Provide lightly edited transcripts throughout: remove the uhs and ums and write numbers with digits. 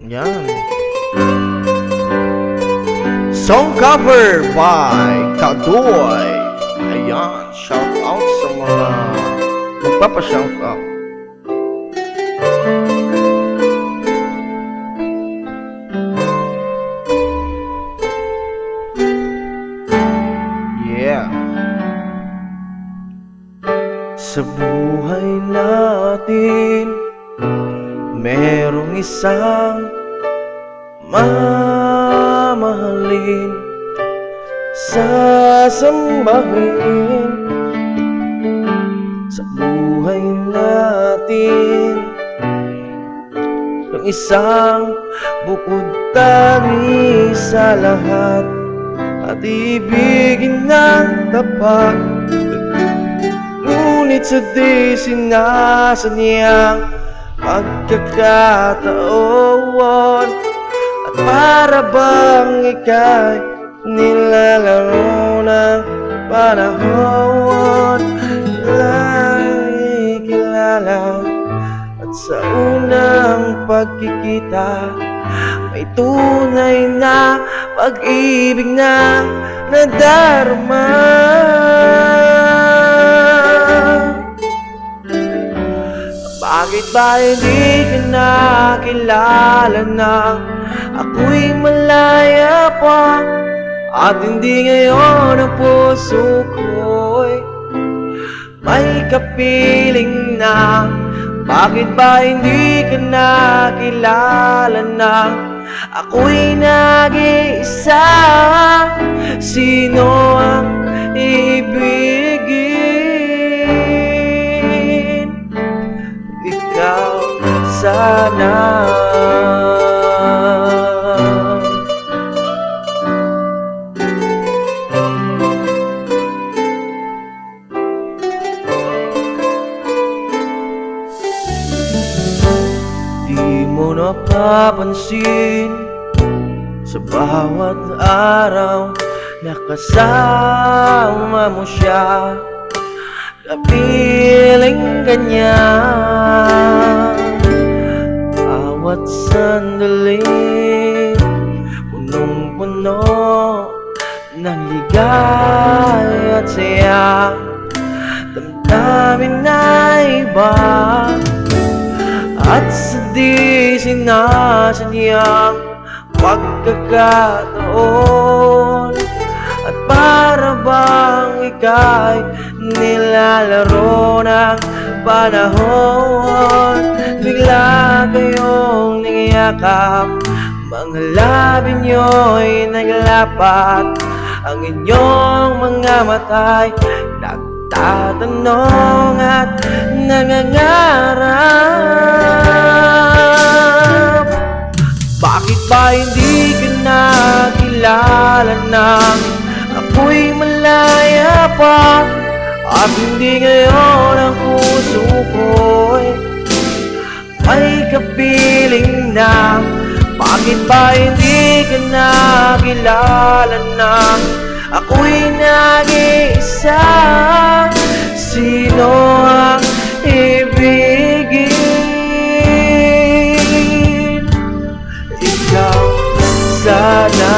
Yan. Song cover by Kadoy. Ayan, shout out sa mga magpapa-shout out. Yeah. Sa buhay natin, merong isang mamahalin, sasambahin. Sa buhay natin, yung isang bukod tangi sa lahat, at ibigin ng tapat. Ngunit sa di sinasadyang pagkakataon, at para bang ika'y nilalaro ng panahon, kilala at sa unang pagkikita, may tunay na pag-ibig na nadarama. Bakit ba hindi ka nakilala na ako'y malaya pa, at hindi ngayon ang puso ko'y may kapiling na? Bakit ba hindi ka nakilala na ako'y nag-iisa? Sino ang ibigin? Ikaw sana. Di mo napapansin sa bawat araw na kasama mo siya, kapiling kanya. Bawat sandali punong-puno ng ligaya at saya, damdamin na iba. At sa di sinasadyang pagkakataon, at para bang ika'y nilalaro ng panahon, bigla kayong niyakap, mga labi nyo'y naglapat, ang inyong mga mata'y nagtatanong at nangangarap. Bakit ba hindi ka nakilala na ako'y malaya pa, at hindi ngayon ang puso ko'y may kapiling na? Bakit ba hindi ka nakilala na ako'y nag-iisa? Sino ang ibigin? Ikaw sana.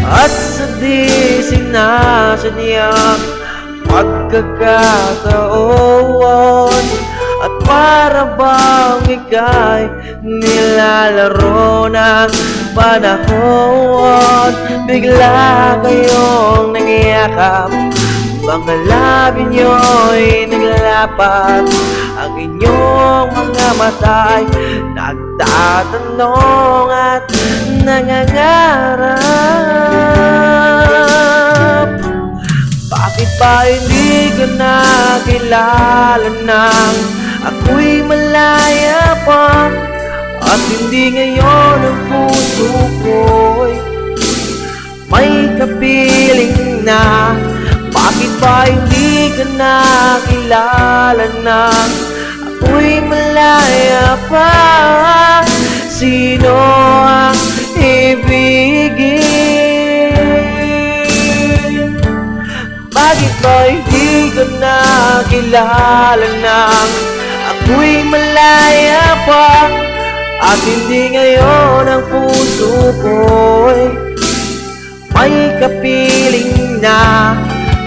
At sa di sinasadyang pagkakataon, at para bang ika'y nilalaro ng panahon, bigla kayong nangyakap, mga labi nyo'y naglapat, ang inyong mga mata'y nagtatanong at nangangarap. Bakit ba hindi ka nakilala nang ako'y malaya pa, at hindi ngayon ang puso ko'y may kapiling na? Bakit ba hindi ka nakilala nang ako'y malaya pa? Sino ang ibigin? ba hindi ko nakilala nang ako'y malaya pa? At hindi ngayon ang puso ko'y may kapiling na.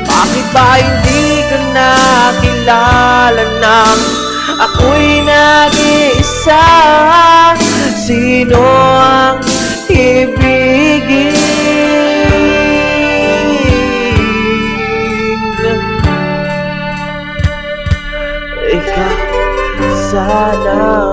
Bakit ba hindi ko nakilala nang ako'y nag-iisa? Sino ang ibigin? Ikaw sana.